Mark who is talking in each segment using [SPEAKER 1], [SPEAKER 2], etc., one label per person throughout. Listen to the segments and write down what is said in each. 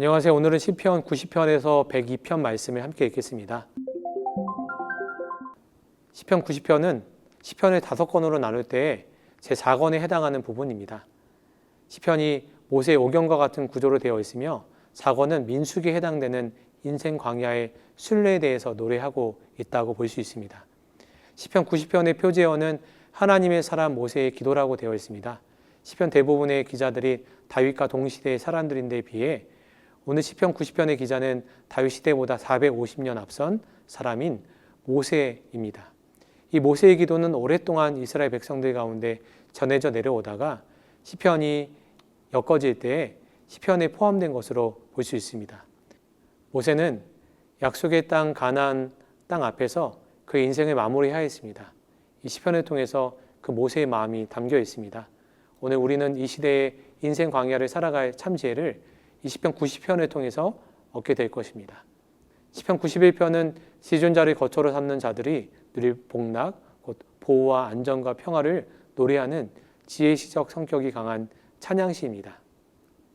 [SPEAKER 1] 안녕하세요. 오늘은 시편 90편에서 102편 말씀을 함께 읽겠습니다. 시편 90편은 시편을 5권으로 나눌 때에 제4권에 해당하는 부분입니다. 시편이 모세의 오경과 같은 구조로 되어 있으며 4권은 민수기에 해당되는 인생 광야의 순례에 대해서 노래하고 있다고 볼 수 있습니다. 시편 90편의 표제어는 하나님의 사람 모세의 기도라고 되어 있습니다. 시편 대부분의 기자들이 다윗과 동시대의 사람들인데 비해 오늘 시편 90편의 기자는 다윗 시대보다 450년 앞선 사람인 모세입니다. 이 모세의 기도는 오랫동안 이스라엘 백성들 가운데 전해져 내려오다가 시편이 엮어질 때에 시편에 포함된 것으로 볼 수 있습니다. 모세는 약속의 땅 가나안 땅 앞에서 그의 인생을 마무리하였습니다. 이 시편을 통해서 그 모세의 마음이 담겨 있습니다. 오늘 우리는 이 시대의 인생 광야를 살아갈 참 지혜를 이 시편 90편을 통해서 얻게 될 것입니다. 시편 91편은 시존자를 거처로 삼는 자들이 누릴 복락, 곧 보호와 안전과 평화를 노래하는 지혜시적 성격이 강한 찬양시입니다.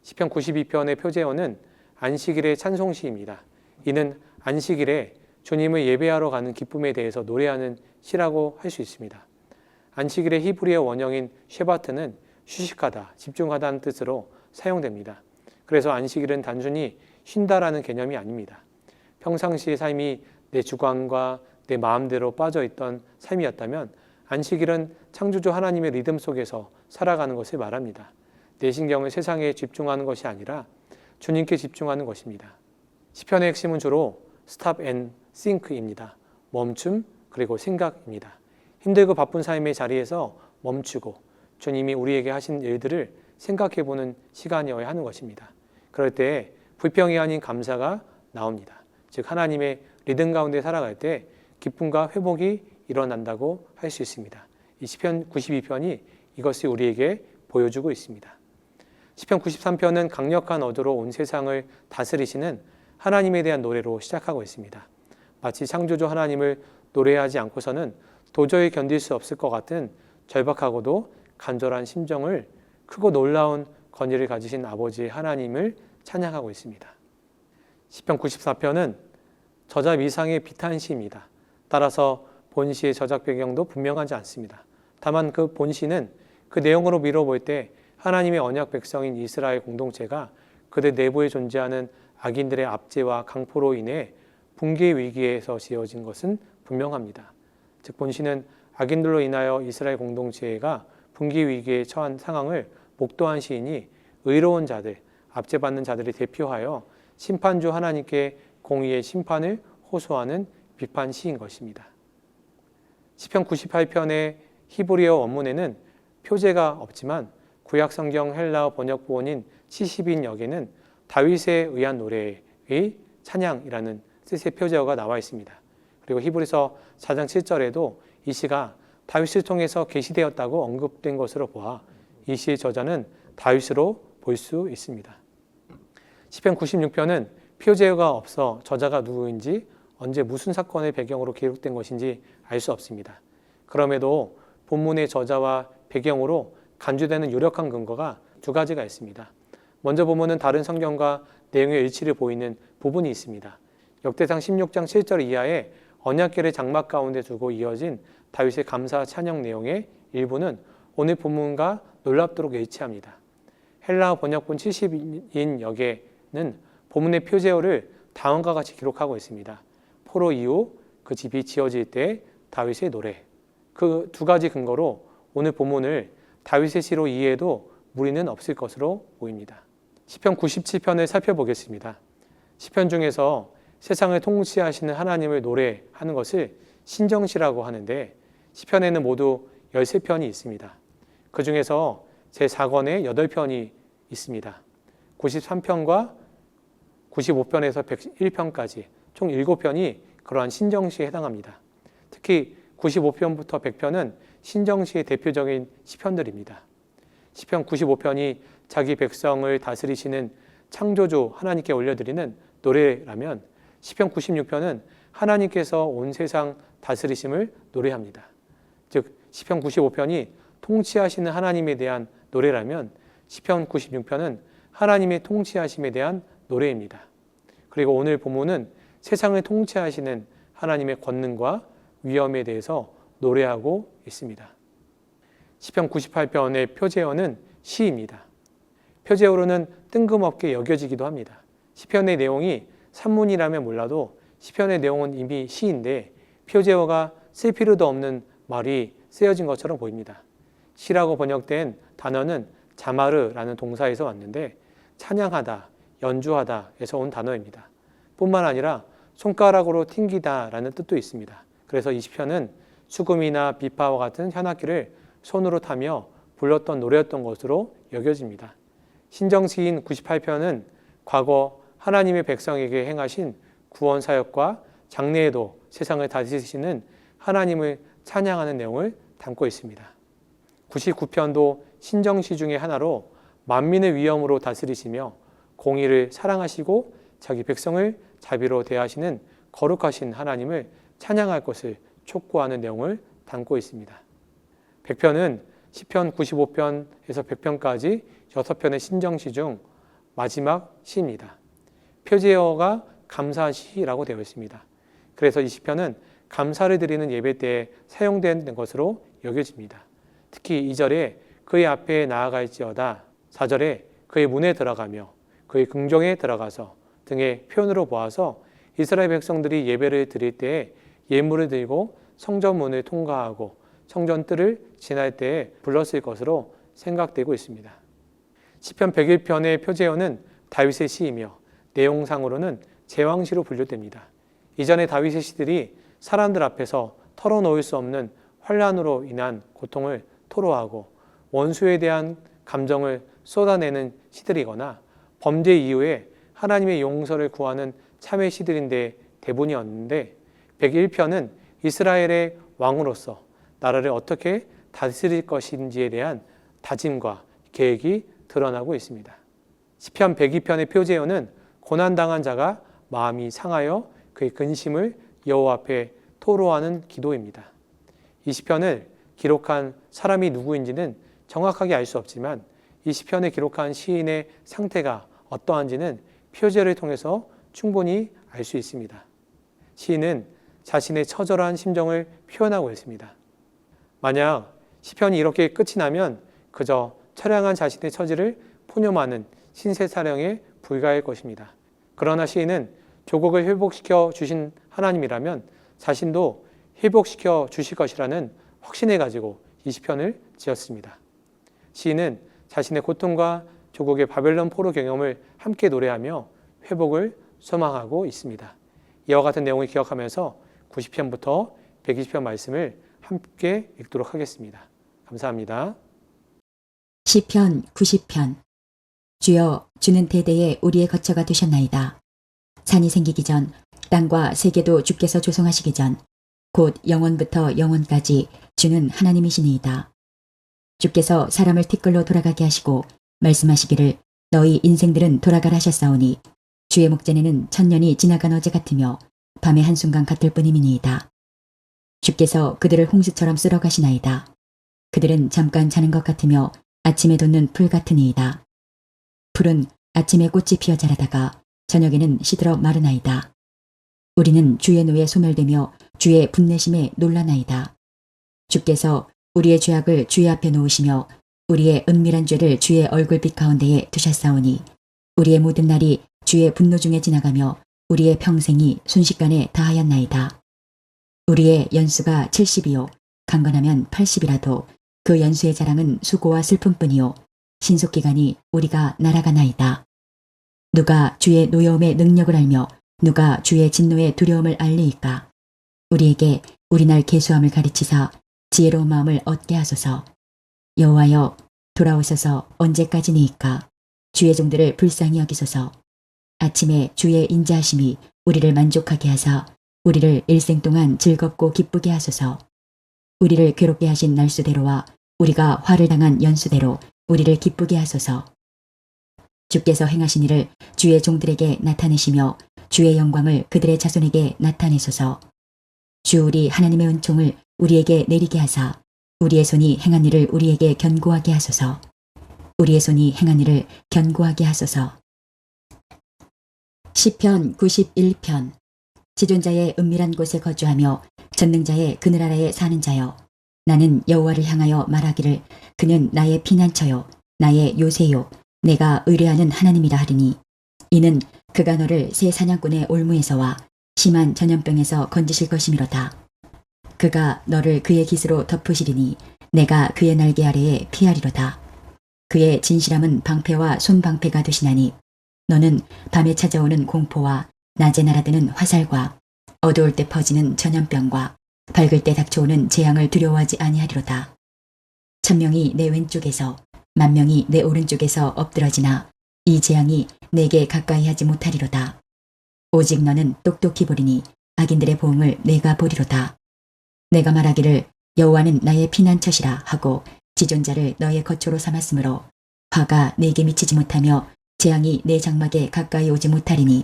[SPEAKER 1] 시편 92편의 표제어는 안식일의 찬송시입니다. 이는 안식일에 주님을 예배하러 가는 기쁨에 대해서 노래하는 시라고 할 수 있습니다. 안식일의 히브리어 원형인 쉐바트는 휴식하다, 집중하다는 뜻으로 사용됩니다. 그래서 안식일은 단순히 쉰다라는 개념이 아닙니다. 평상시의 삶이 내 주관과 내 마음대로 빠져있던 삶이었다면 안식일은 창조주 하나님의 리듬 속에서 살아가는 것을 말합니다. 내 신경을 세상에 집중하는 것이 아니라 주님께 집중하는 것입니다. 시편의 핵심은 주로 스탑 앤 싱크입니다. 멈춤 그리고 생각입니다. 힘들고 바쁜 삶의 자리에서 멈추고 주님이 우리에게 하신 일들을 생각해보는 시간이어야 하는 것입니다. 그럴 때 불평이 아닌 감사가 나옵니다. 즉 하나님의 리듬 가운데 살아갈 때 기쁨과 회복이 일어난다고 할 수 있습니다. 이 시편 92편이 이것을 우리에게 보여주고 있습니다. 시편 93편은 강력한 어조로 온 세상을 다스리시는 하나님에 대한 노래로 시작하고 있습니다. 마치 창조주 하나님을 노래하지 않고서는 도저히 견딜 수 없을 것 같은 절박하고도 간절한 심정을 크고 놀라운 권위를 가지신 아버지 하나님을 찬양하고 있습니다. 시편 94편은 저자 미상의 비탄시입니다. 따라서 본시의 저작 배경도 분명하지 않습니다. 다만 그 본시는 그 내용으로 미뤄볼 때 하나님의 언약 백성인 이스라엘 공동체가 그들 내부에 존재하는 악인들의 압제와 강포로 인해 붕괴 위기에서 지어진 것은 분명합니다. 즉 본시는 악인들로 인하여 이스라엘 공동체가 붕괴 위기에 처한 상황을 목도한 시인이 의로운 자들, 압제받는 자들이 대표하여 심판주 하나님께 공의의 심판을 호소하는 비판 시인 것입니다. 시편 98편의 히브리어 원문에는 표제가 없지만 구약 성경 헬라어 번역본인 70인역에는 다윗에 의한 노래의 찬양이라는 뜻의 표제어가 나와 있습니다. 그리고 히브리서 4장 7절에도 이 시가 다윗을 통해서 계시되었다고 언급된 것으로 보아 이 시의 저자는 다윗으로 볼 수 있습니다. 시편 96편은 표제어가 없어 저자가 누구인지 언제 무슨 사건의 배경으로 기록된 것인지 알 수 없습니다. 그럼에도 본문의 저자와 배경으로 간주되는 유력한 근거가 두 가지가 있습니다. 먼저 본문은 다른 성경과 내용의 일치를 보이는 부분이 있습니다. 역대상 16장 7절 이하에 언약궤를 장막 가운데 두고 이어진 다윗의 감사 찬양 내용의 일부는 오늘 본문과 놀랍도록 일치합니다. 헬라어 번역본 70인 역에는 본문의 표제어를 다음과 같이 기록하고 있습니다. 포로 이후 그 집이 지어질 때 다윗의 노래. 그 두 가지 근거로 오늘 본문을 다윗의 시로 이해해도 무리는 없을 것으로 보입니다. 시편 97편을 살펴보겠습니다. 시편 중에서 세상을 통치하시는 하나님을 노래하는 것을 신정시라고 하는데 시편에는 모두 13편이 있습니다. 그 중에서 제4권에 8편이 있습니다. 93편과 95편에서 101편까지 총 7편이 그러한 신정시에 해당합니다. 특히 95편부터 100편은 신정시의 대표적인 시편들입니다. 시편 95편이 자기 백성을 다스리시는 창조주 하나님께 올려드리는 노래라면 시편 96편은 하나님께서 온 세상 다스리심을 노래합니다. 즉 시편 95편이 통치하시는 하나님에 대한 노래라면 시편 96편은 하나님의 통치하심에 대한 노래입니다. 그리고 오늘 본문은 세상을 통치하시는 하나님의 권능과 위엄에 대해서 노래하고 있습니다. 시편 98편의 표제어는 시입니다. 표제어로는 뜬금없게 여겨지기도 합니다. 시편의 내용이 산문이라면 몰라도 시편의 내용은 이미 시인데 표제어가 쓸 필요도 없는 말이 쓰여진 것처럼 보입니다. 시라고 번역된 단어는 자마르라는 동사에서 왔는데 찬양하다, 연주하다에서 온 단어입니다. 뿐만 아니라 손가락으로 튕기다라는 뜻도 있습니다. 그래서 이 시편은 수금이나 비파와 같은 현악기를 손으로 타며 불렀던 노래였던 것으로 여겨집니다. 신정시인 98편은 과거 하나님의 백성에게 행하신 구원 사역과 장래에도 세상을 다스리시는 하나님을 찬양하는 내용을 담고 있습니다. 99편도 신정시 중의 하나로 만민의 위엄으로 다스리시며 공의를 사랑하시고 자기 백성을 자비로 대하시는 거룩하신 하나님을 찬양할 것을 촉구하는 내용을 담고 있습니다. 100편은 시편 95편에서 100편까지 6편의 신정시 중 마지막 시입니다. 표제어가 감사시라고 되어 있습니다. 그래서 이 시편은 감사를 드리는 예배 때에 사용된 것으로 여겨집니다. 특히 2절에 그의 앞에 나아갈지어다, 4절에 그의 문에 들어가며 그의 궁정에 들어가서 등의 표현으로 보아서 이스라엘 백성들이 예배를 드릴 때에 예물을 들고 성전 문을 통과하고 성전 뜰을 지날 때에 불렀을 것으로 생각되고 있습니다. 시편 101편의 표제어는 다윗의 시이며 내용상으로는 제왕시로 분류됩니다. 이전에 다윗의 시들이 사람들 앞에서 털어놓을 수 없는 환난으로 인한 고통을 토로하고 원수에 대한 감정을 쏟아내는 시들이거나 범죄 이후에 하나님의 용서를 구하는 참회 시들인데 대부분이었는데 101편은 이스라엘의 왕으로서 나라를 어떻게 다스릴 것인지에 대한 다짐과 계획이 드러나고 있습니다. 시편 102편의 표제어는 고난당한 자가 마음이 상하여 그의 근심을 여호와 앞에 토로하는 기도입니다. 이 시편을 기록한 사람이 누구인지는 정확하게 알 수 없지만 이 시편을 기록한 시인의 상태가 어떠한지는 표제를 통해서 충분히 알 수 있습니다. 시인은 자신의 처절한 심정을 표현하고 있습니다. 만약 시편이 이렇게 끝이 나면 그저 처량한 자신의 처지를 포념하는 신세사령에 불과할 것입니다. 그러나 시인은 조국을 회복시켜 주신 하나님이라면 자신도 회복시켜 주실 것이라는 확신을 가지고 이 시편을 지었습니다. 시인은 자신의 고통과 조국의 바벨론 포로 경험을 함께 노래하며 회복을 소망하고 있습니다. 이와 같은 내용을 기억하면서 90편부터 120편 말씀을 함께 읽도록 하겠습니다. 감사합니다.
[SPEAKER 2] 시편 90편. 주여, 주는 대대에 우리의 거처가 되셨나이다. 산이 생기기 전, 땅과 세계도 주께서 조성하시기 전, 곧 영원부터 영원까지 주는 하나님이시니이다. 주께서 사람을 티끌로 돌아가게 하시고 말씀하시기를 너희 인생들은 돌아가라 하셨사오니 주의 목전에는 천년이 지나간 어제 같으며 밤의 한순간 같을 뿐이니이다. 주께서 그들을 홍수처럼 쓸어 가시나이다. 그들은 잠깐 자는 것 같으며 아침에 돋는 풀 같으니이다. 풀은 아침에 꽃이 피어 자라다가 저녁에는 시들어 마르나이다. 우리는 주의 노에 소멸되며 주의 분내심에 놀라나이다. 주께서 우리의 죄악을 주의 앞에 놓으시며 우리의 은밀한 죄를 주의 얼굴빛 가운데에 두셨사오니 우리의 모든 날이 주의 분노 중에 지나가며 우리의 평생이 순식간에 다하였나이다. 우리의 연수가 70이요 강건하면 80이라도 그 연수의 자랑은 수고와 슬픔뿐이요 신속기간이 우리가 날아가나이다. 누가 주의 노여움의 능력을 알며 누가 주의 진노의 두려움을 알리이까. 우리에게 우리날 계수함을 가르치사 지혜로운 마음을 얻게 하소서. 여호와여, 돌아오소서. 언제까지니이까. 주의 종들을 불쌍히 여기소서. 아침에 주의 인자하심이 우리를 만족하게 하사 우리를 일생 동안 즐겁고 기쁘게 하소서. 우리를 괴롭게 하신 날수대로와 우리가 화를 당한 연수대로 우리를 기쁘게 하소서. 주께서 행하신 일을 주의 종들에게 나타내시며 주의 영광을 그들의 자손에게 나타내소서. 주 우리 하나님의 은총을 우리에게 내리게 하사 우리의 손이 행한 일을 우리에게 견고하게 하소서. 우리의 손이 행한 일을 견고하게 하소서. 시편 91편. 지존자의 은밀한 곳에 거주하며 전능자의 그늘 아래에 사는 자여, 나는 여호와를 향하여 말하기를 그는 나의 피난처요 나의 요새요 내가 의뢰하는 하나님이라 하리니, 이는 그가 너를 새 사냥꾼의 올무에서와 심한 전염병에서 건지실 것이미로다. 그가 너를 그의 깃으로 덮으시리니 내가 그의 날개 아래에 피하리로다. 그의 진실함은 방패와 손방패가 되시나니, 너는 밤에 찾아오는 공포와 낮에 날아드는 화살과 어두울 때 퍼지는 전염병과 밝을 때 닥쳐오는 재앙을 두려워하지 아니하리로다. 1000명이 내 왼쪽에서 10,000명이 내 오른쪽에서 엎드러지나 이 재앙이 내게 가까이 하지 못하리로다. 오직 너는 똑똑히 보리니 악인들의 보응을 내가 보리로다. 내가 말하기를 여호와는 나의 피난처시라 하고 지존자를 너의 거처로 삼았으므로 화가 내게 미치지 못하며 재앙이 내 장막에 가까이 오지 못하리니,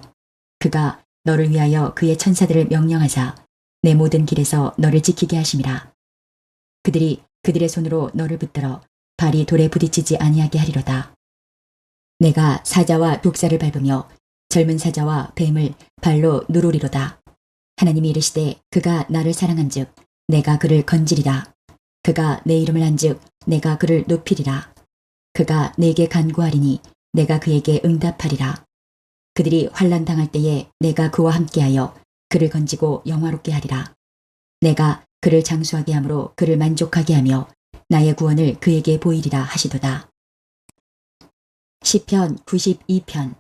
[SPEAKER 2] 그가 너를 위하여 그의 천사들을 명령하사 내 모든 길에서 너를 지키게 하심이라. 그들이 그들의 손으로 너를 붙들어 발이 돌에 부딪히지 아니하게 하리로다. 내가 사자와 독사를 밟으며 젊은 사자와 뱀을 발로 누르리로다. 하나님이 이르시되 그가 나를 사랑한즉 내가 그를 건지리라. 그가 내 이름을 한즉 내가 그를 높이리라. 그가 내게 간구하리니 내가 그에게 응답하리라. 그들이 환난 당할 때에 내가 그와 함께하여 그를 건지고 영화롭게 하리라. 내가 그를 장수하게 함으로 그를 만족하게 하며 나의 구원을 그에게 보이리라 하시도다. 시편 92편.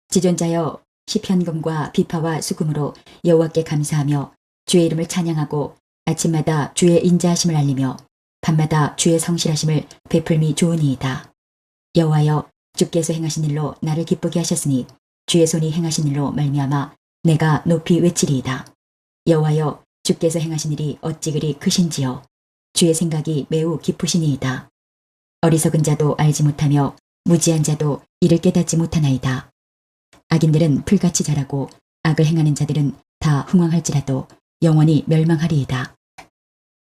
[SPEAKER 2] 지존자여, 시편금과 비파와 수금으로 여호와께 감사하며 주의 이름을 찬양하고 아침마다 주의 인자하심을 알리며 밤마다 주의 성실하심을 베풀미 좋으니이다. 여호와여, 주께서 행하신 일로 나를 기쁘게 하셨으니 주의 손이 행하신 일로 말미암아 내가 높이 외치리이다. 여호와여, 주께서 행하신 일이 어찌 그리 크신지요. 주의 생각이 매우 깊으시니이다. 어리석은 자도 알지 못하며 무지한 자도 이를 깨닫지 못하나이다. 악인들은 풀같이 자라고 악을 행하는 자들은 다 흥왕할지라도 영원히 멸망하리이다.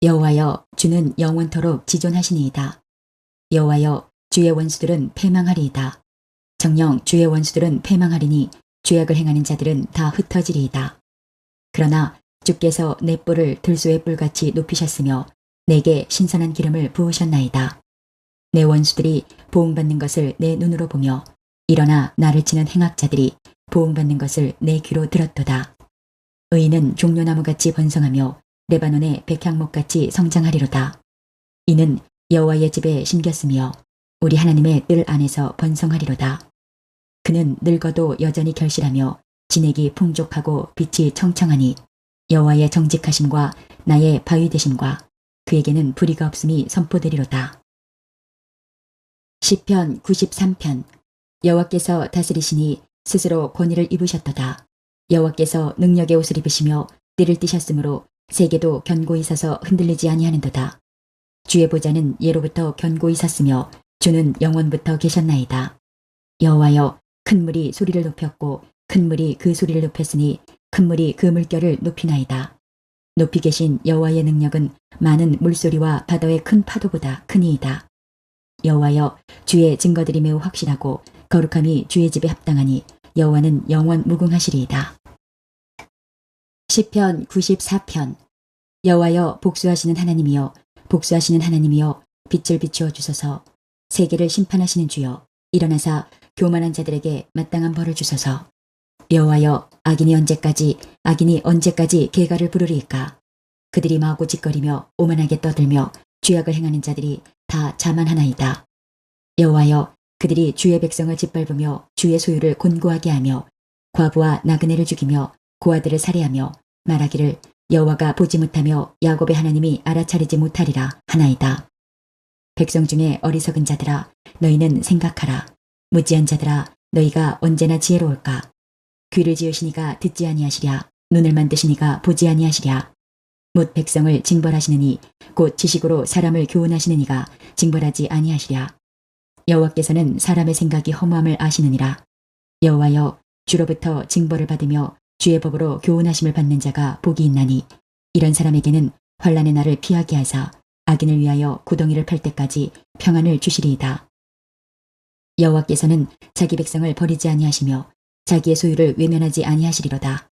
[SPEAKER 2] 여호와여, 주는 영원토록 지존하시니이다. 여호와여, 주의 원수들은 패망하리이다. 정녕 주의 원수들은 패망하리니 죄악을 행하는 자들은 다 흩어지리이다. 그러나 주께서 내 뿔을 들소의 뿔같이 높이셨으며 내게 신선한 기름을 부으셨나이다. 내 원수들이 보응받는 것을 내 눈으로 보며 일어나 나를 치는 행악자들이 보응받는 것을 내 귀로 들었도다. 의인은 종려나무같이 번성하며 레바논의 백향목같이 성장하리로다. 이는 여호와의 집에 심겼으며 우리 하나님의 뜰 안에서 번성하리로다. 그는 늙어도 여전히 결실하며 진액이 풍족하고 빛이 청청하니 여호와의 정직하심과 나의 바위 되심과 그에게는 불의가 없음이 선포되리로다. 시편 93편. 여호와께서 다스리시니 스스로 권위를 입으셨도다. 여호와께서 능력의 옷을 입으시며 띠를 띠셨으므로 세계도 견고히 서서 흔들리지 아니하는도다. 주의 보좌는 예로부터 견고히 섰으며 주는 영원부터 계셨나이다. 여호와여, 큰 물이 소리를 높였고 큰 물이 그 소리를 높였으니 큰 물이 그 물결을 높이나이다. 높이 계신 여호와의 능력은 많은 물소리와 바다의 큰 파도보다 크니이다. 여호와여, 주의 증거들이 매우 확실하고 거룩함이 주의 집에 합당하니 여호와는 영원 무궁하시리이다. 시편 94편. 여호와여, 복수하시는 하나님이여, 복수하시는 하나님이여, 빛을 비추어 주소서. 세계를 심판하시는 주여, 일어나사 교만한 자들에게 마땅한 벌을 주소서. 여호와여, 악인이 언제까지 개가를 부르리이까. 그들이 마구 짓거리며 오만하게 떠들며 죄악을 행하는 자들이 다 자만하나이다. 여호와여, 그들이 주의 백성을 짓밟으며 주의 소유를 곤고하게 하며 과부와 나그네를 죽이며 고아들을 살해하며 말하기를 여호와가 보지 못하며 야곱의 하나님이 알아차리지 못하리라 하나이다. 백성 중에 어리석은 자들아, 너희는 생각하라. 무지한 자들아, 너희가 언제나 지혜로울까. 귀를 지으시니가 듣지 아니하시랴. 눈을 만드시니가 보지 아니하시랴. 못 백성을 징벌하시느니 곧 지식으로 사람을 교훈하시느니가 징벌하지 아니하시랴. 여호와께서는 사람의 생각이 허무함을 아시느니라. 여호와여, 주로부터 징벌을 받으며 주의 법으로 교훈하심을 받는 자가 복이 있나니 이런 사람에게는 환난의 날을 피하게 하사 악인을 위하여 구덩이를 팔 때까지 평안을 주시리이다. 여호와께서는 자기 백성을 버리지 아니하시며 자기의 소유를 외면하지 아니하시리로다.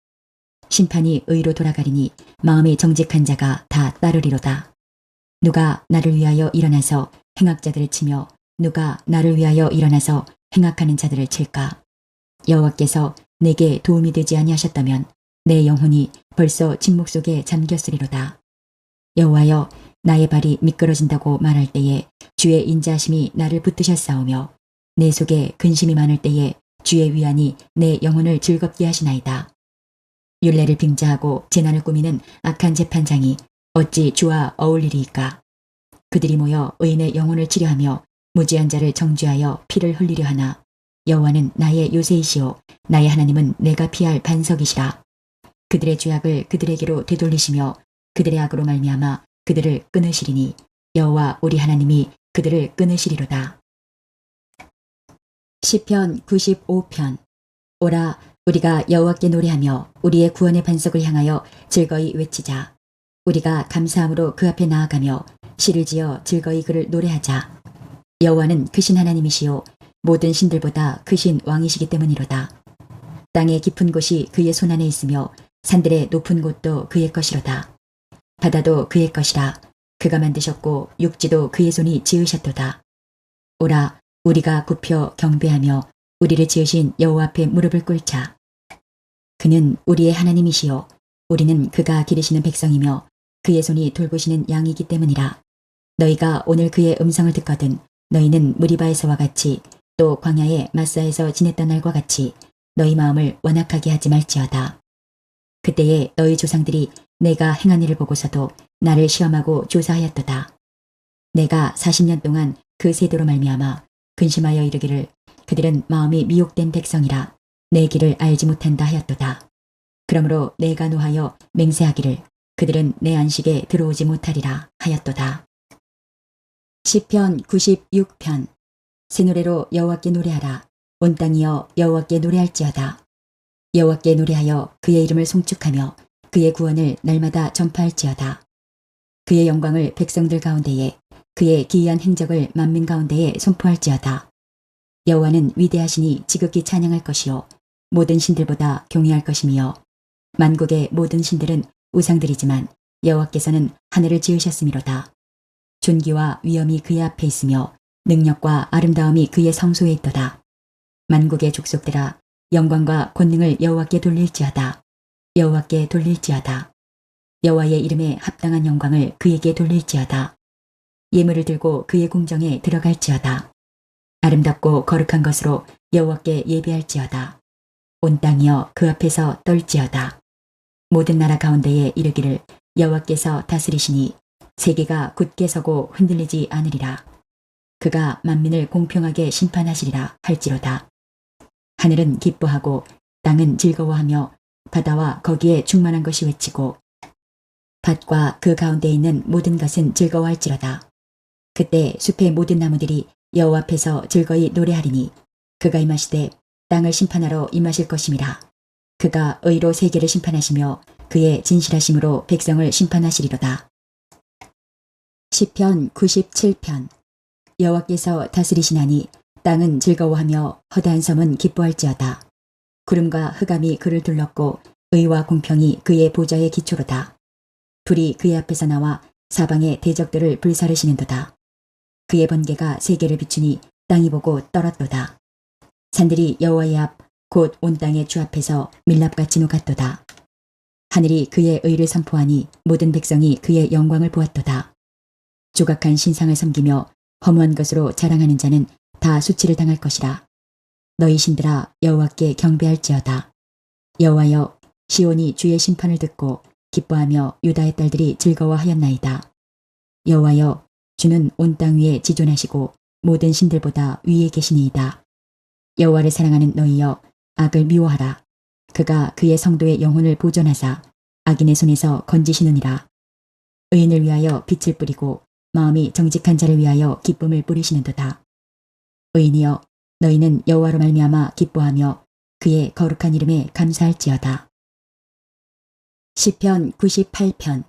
[SPEAKER 2] 심판이 의로 돌아가리니 마음이 정직한 자가 다 따르리로다. 누가 나를 위하여 일어나서 행악자들을 치며 누가 나를 위하여 일어나서 행악하는 자들을 칠까? 여호와께서 내게 도움이 되지 아니하셨다면 내 영혼이 벌써 침묵 속에 잠겼으리로다. 여호와여, 나의 발이 미끄러진다고 말할 때에 주의 인자하심이 나를 붙드셨사오며 내 속에 근심이 많을 때에 주의 위안이 내 영혼을 즐겁게 하시나이다. 율례를 빙자하고 재난을 꾸미는 악한 재판장이 어찌 주와 어울리리이까? 그들이 모여 의인의 영혼을 치려하며 무지한 자를 정죄하여 피를 흘리려 하나 여호와는 나의 요새이시오 나의 하나님은 내가 피할 반석이시라. 그들의 죄악을 그들에게로 되돌리시며 그들의 악으로 말미암아 그들을 끊으시리니 여호와 우리 하나님이 그들을 끊으시리로다. 시편 95편. 오라, 우리가 여호와께 노래하며 우리의 구원의 반석을 향하여 즐거이 외치자. 우리가 감사함으로 그 앞에 나아가며 시를 지어 즐거이 그를 노래하자. 여호와는 크신 하나님이시요 모든 신들보다 크신 왕이시기 때문이로다. 땅의 깊은 곳이 그의 손안에 있으며 산들의 높은 곳도 그의 것이로다. 바다도 그의 것이라. 그가 만드셨고 육지도 그의 손이 지으셨도다. 오라, 우리가 굽혀 경배하며 우리를 지으신 여호와 앞에 무릎을 꿇자. 그는 우리의 하나님이시요 우리는 그가 기르시는 백성이며 그의 손이 돌보시는 양이기 때문이라. 너희가 오늘 그의 음성을 듣거든 너희는 무리바에서와 같이 또 광야의 마사에서 지냈던 날과 같이 너희 마음을 완악하게 하지 말지어다. 그때에 너희 조상들이 내가 행한 일을 보고서도 나를 시험하고 조사하였도다. 내가 40년 동안 그 세대로 말미암아 근심하여 이르기를 그들은 마음이 미혹된 백성이라 내 길을 알지 못한다 하였도다. 그러므로 내가 노하여 맹세하기를 그들은 내 안식에 들어오지 못하리라 하였도다. 시편 96편. 새 노래로 여호와께 노래하라. 온 땅이여 여호와께 노래할지어다. 여호와께 노래하여 그의 이름을 송축하며 그의 구원을 날마다 전파할지어다. 그의 영광을 백성들 가운데에 그의 기이한 행적을 만민 가운데에 선포할지어다. 여호와는 위대하시니 지극히 찬양할 것이요 모든 신들보다 경외할 것이며 만국의 모든 신들은 우상들이지만 여호와께서는 하늘을 지으셨음이로다. 존귀와 위엄이 그의 앞에 있으며 능력과 아름다움이 그의 성소에 있도다. 만국의 족속들아 영광과 권능을 여호와께 돌릴지어다. 여호와께 돌릴지어다. 여호와의 이름에 합당한 영광을 그에게 돌릴지어다. 예물을 들고 그의 궁정에 들어갈지어다. 아름답고 거룩한 것으로 여호와께 예배할지어다. 온 땅이여 그 앞에서 떨지어다. 모든 나라 가운데에 이르기를 여호와께서 다스리시니 세계가 굳게 서고 흔들리지 않으리라. 그가 만민을 공평하게 심판하시리라 할지로다. 하늘은 기뻐하고 땅은 즐거워하며 바다와 거기에 충만한 것이 외치고 밭과 그 가운데 있는 모든 것은 즐거워할지로다. 그때 숲의 모든 나무들이 여호와 앞에서 즐거이 노래하리니 그가 임하시되 땅을 심판하러 임하실 것임이라. 그가 의로 세계를 심판하시며 그의 진실하심으로 백성을 심판하시리로다. 시편 97편. 여호와께서 다스리시나니 땅은 즐거워하며 허다한 섬은 기뻐할지어다. 구름과 흑암이 그를 둘렀고 의와 공평이 그의 보좌의 기초로다. 불이 그의 앞에서 나와 사방의 대적들을 불사르시는도다. 그의 번개가 세계를 비추니 땅이 보고 떨었도다. 산들이 여호와의 앞 곧 온 땅의 주 앞에서 밀랍같이 녹았도다. 하늘이 그의 의를 선포하니 모든 백성이 그의 영광을 보았도다. 조각한 신상을 섬기며 허무한 것으로 자랑하는 자는 다 수치를 당할 것이라. 너희 신들아 여호와께 경배할지어다. 여호와여, 시온이 주의 심판을 듣고 기뻐하며 유다의 딸들이 즐거워하였나이다. 여호와여, 주는 온 땅 위에 지존하시고 모든 신들보다 위에 계시니이다. 여호와를 사랑하는 너희여, 악을 미워하라. 그가 그의 성도의 영혼을 보존하사 악인의 손에서 건지시느니라. 의인을 위하여 빛을 뿌리고 마음이 정직한 자를 위하여 기쁨을 뿌리시는도다. 의인이여, 너희는 여호와로 말미암아 기뻐하며 그의 거룩한 이름에 감사할지어다. 시편 98편.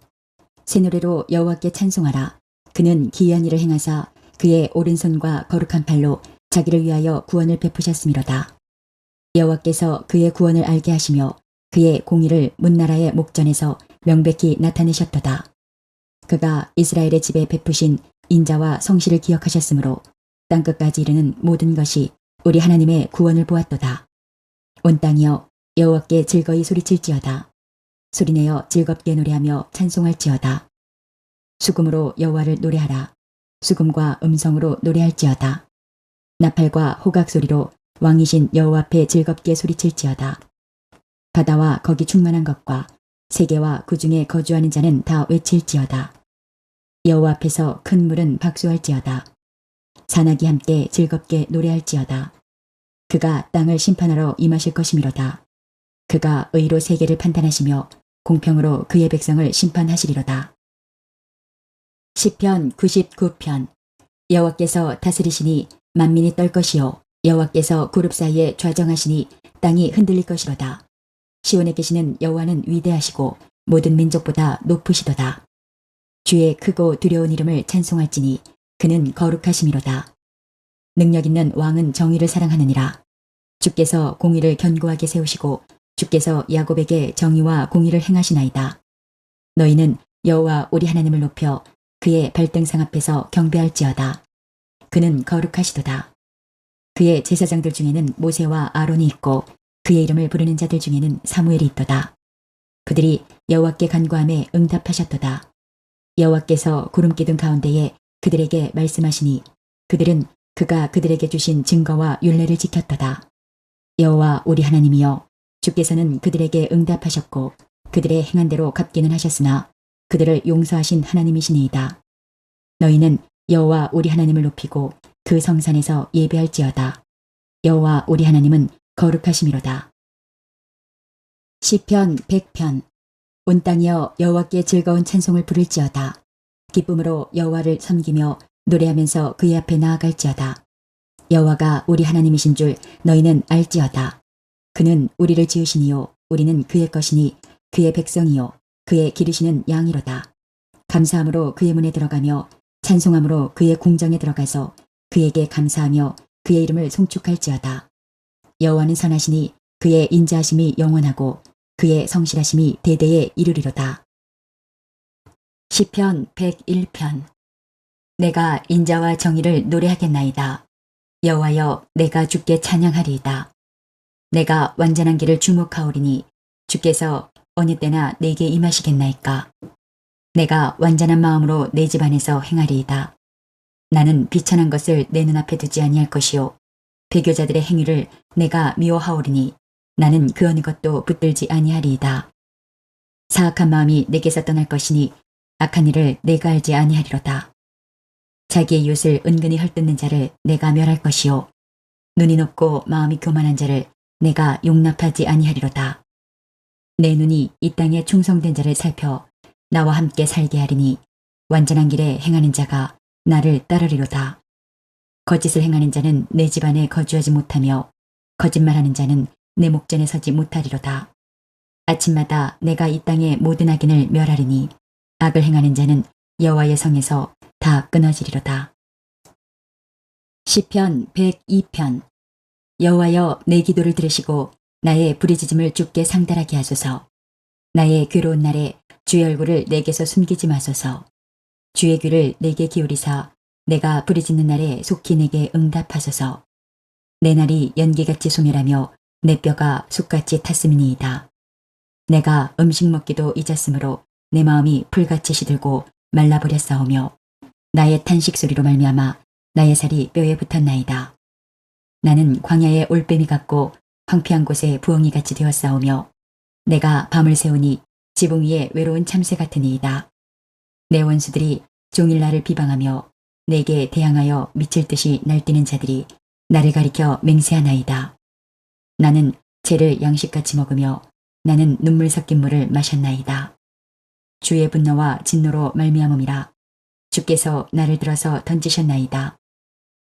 [SPEAKER 2] 새 노래로 여호와께 찬송하라. 그는 기이한 일을 행하사 그의 오른손과 거룩한 팔로 자기를 위하여 구원을 베푸셨음이로다. 여호와께서 그의 구원을 알게 하시며 그의 공의를 문나라의 목전에서 명백히 나타내셨도다. 그가 이스라엘의 집에 베푸신 인자와 성실을 기억하셨으므로 땅끝까지 이르는 모든 것이 우리 하나님의 구원을 보았도다. 온 땅이여 여호와께 즐거이 소리칠지어다. 소리내어 즐겁게 노래하며 찬송할지어다. 수금으로 여호와를 노래하라. 수금과 음성으로 노래할지어다. 나팔과 호각 소리로 왕이신 여호와 앞에 즐겁게 소리칠지어다. 바다와 거기 충만한 것과 세계와 그 중에 거주하는 자는 다 외칠지어다. 여호와 앞에서 큰 물은 박수할지어다. 산악이 함께 즐겁게 노래할지어다. 그가 땅을 심판하러 임하실 것이미로다. 그가 의로 세계를 판단하시며 공평으로 그의 백성을 심판하시리로다. 시편 99편. 여호와께서 다스리시니 만민이 떨 것이요 여호와께서 그룹 사이에 좌정하시니 땅이 흔들릴 것이로다. 시온에 계시는 여호와는 위대하시고 모든 민족보다 높으시도다. 주의 크고 두려운 이름을 찬송할지니 그는 거룩하심이로다. 능력 있는 왕은 정의를 사랑하느니라. 주께서 공의를 견고하게 세우시고 주께서 야곱에게 정의와 공의를 행하시나이다. 너희는 여호와 우리 하나님을 높여 그의 발등상 앞에서 경배할지어다. 그는 거룩하시도다. 그의 제사장들 중에는 모세와 아론이 있고 그의 이름을 부르는 자들 중에는 사무엘이 있도다. 그들이 여호와께 간구함에 응답하셨도다. 여호와께서 구름 기둥 가운데에 그들에게 말씀하시니 그들은 그가 그들에게 주신 증거와 율례를 지켰도다. 여호와 우리 하나님이여 주께서는 그들에게 응답하셨고 그들의 행한 대로 갚기는 하셨으나 그들을 용서하신 하나님이시니이다. 너희는 여호와 우리 하나님을 높이고 그 성산에서 예배할지어다. 여호와 우리 하나님은 거룩하심이로다. 시편 100편. 온 땅이여 여호와께 즐거운 찬송을 부를지어다. 기쁨으로 여호와를 섬기며 노래하면서 그의 앞에 나아갈지어다. 여호와가 우리 하나님이신 줄 너희는 알지어다. 그는 우리를 지으시니요 우리는 그의 것이니 그의 백성이요 그의 기르시는 양이로다. 감사함으로 그의 문에 들어가며 찬송함으로 그의 궁정에 들어가서 그에게 감사하며 그의 이름을 송축할지어다. 여호와는 선하시니 그의 인자하심이 영원하고 그의 성실하심이 대대에 이르리로다. 시편 101편. 내가 인자와 정의를 노래하겠나이다. 여호와여 내가 주께 찬양하리이다. 내가 완전한 길을 주목하오리니 주께서 어느 때나 내게 임하시겠나이까. 내가 완전한 마음으로 내 집 안에서 행하리이다. 나는 비천한 것을 내 눈앞에 두지 아니할 것이요 배교자들의 행위를 내가 미워하오리니 나는 그 어느 것도 붙들지 아니하리이다. 사악한 마음이 내게서 떠날 것이니 악한 일을 내가 알지 아니하리로다. 자기의 이웃을 은근히 헐뜯는 자를 내가 멸할 것이요 눈이 높고 마음이 교만한 자를 내가 용납하지 아니하리로다. 내 눈이 이 땅에 충성된 자를 살펴 나와 함께 살게 하리니 완전한 길에 행하는 자가 나를 따르리로다. 거짓을 행하는 자는 내 집안에 거주하지 못하며 거짓말하는 자는 내 목전에 서지 못하리로다. 아침마다 내가 이 땅의 모든 악인을 멸하리니 악을 행하는 자는 여호와의 성에서 다 끊어지리로다. 시편 102편. 여호와여 내 기도를 들으시고 나의 부르짖음을 주께 상달하게 하소서. 나의 괴로운 날에 주의 얼굴을 내게서 숨기지 마소서. 주의 귀를 내게 기울이사 내가 부르짖는 날에 속히 내게 응답하소서. 내 날이 연기같이 소멸하며 내 뼈가 숯같이 탔음이니이다. 내가 음식 먹기도 잊었으므로 내 마음이 풀같이 시들고 말라버렸사오며 나의 탄식 소리로 말미암아 나의 살이 뼈에 붙었나이다. 나는 광야의 올빼미 같고 황폐한 곳에 부엉이같이 되었사오며 내가 밤을 새우니 지붕 위에 외로운 참새 같으니이다. 내 원수들이 종일 나를 비방하며 내게 대항하여 미칠 듯이 날뛰는 자들이 나를 가리켜 맹세하나이다. 나는 죄를 양식같이 먹으며 나는 눈물 섞인 물을 마셨나이다. 주의 분노와 진노로 말미암음이라. 주께서 나를 들어서 던지셨나이다.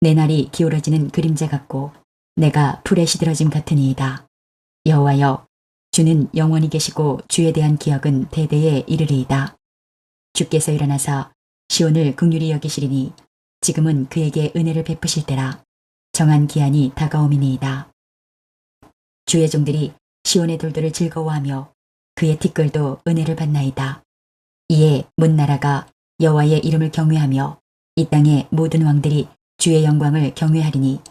[SPEAKER 2] 내 날이 기울어지는 그림자 같고 내가 풀에 시들어짐 같으니이다. 여호와여 주는 영원히 계시고 주에 대한 기억은 대대에 이르리이다. 주께서 일어나사 시온을 긍휼히 여기시리니 지금은 그에게 은혜를 베푸실 때라. 정한 기한이 다가오미니이다. 주의 종들이 시온의 돌들을 즐거워하며 그의 티끌도 은혜를 받나이다. 이에 문 나라가 여호와의 이름을 경외하며 이 땅의 모든 왕들이 주의 영광을 경외하리니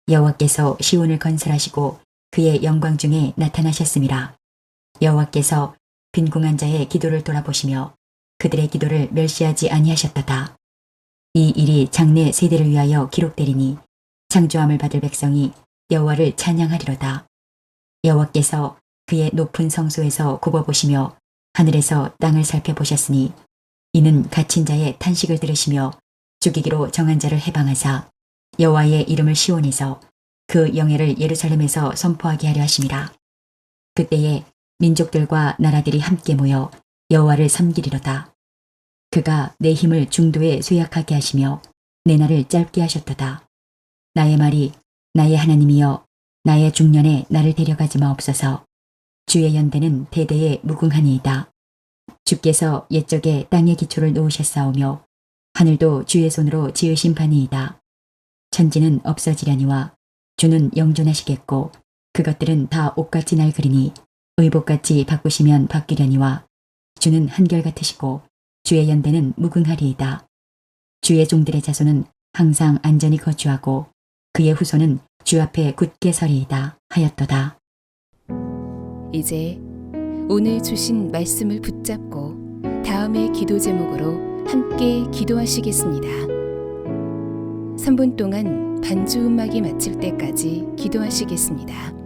[SPEAKER 2] 여호와께서 시온을 건설하시고 그의 영광 중에 나타나셨음이라. 여호와께서 빈궁한 자의 기도를 돌아보시며 그들의 기도를 멸시하지 아니하셨도다. 이 일이 장래 세대를 위하여 기록되리니 창조함을 받을 백성이 여호와를 찬양하리로다. 여호와께서 그의 높은 성소에서 굽어보시며 하늘에서 땅을 살펴보셨으니 이는 갇힌 자의 탄식을 들으시며 죽이기로 정한 자를 해방하사 여호와의 이름을 시온에서 그 영예를 예루살렘에서 선포하게 하려 하심이라. 그때에 민족들과 나라들이 함께 모여 여호와를 섬기리로다. 그가 내 힘을 중도에 쇠약하게 하시며 내 날을 짧게 하셨도다. 나의 말이 나의 하나님이여 나의 중년에 나를 데려가지 마옵소서. 주의 연대는 대대에 무궁하니이다. 주께서 옛적에 땅의 기초를 놓으셨사오며 하늘도 주의 손으로 지으신 바니이다. 천지는 없어지려니와 주는 영존하시겠고 그것들은 다 옷같이 낡으리니 의복같이 바꾸시면 바뀌려니와 주는 한결같으시고 주의 연대는 무궁하리이다. 주의 종들의 자손은 항상 안전히 거주하고 그의 후손은 주 앞에 굳게 서리이다 하였도다.
[SPEAKER 3] 이제 오늘 주신 말씀을 붙잡고 다음의 기도 제목으로 함께 기도하시겠습니다. 3분 동안 반주 음악이 마칠 때까지 기도하시겠습니다.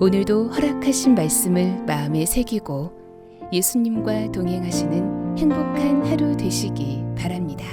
[SPEAKER 3] 오늘도 허락하신 말씀을 마음에 새기고 예수님과 동행하시는 행복한 하루 되시기 바랍니다.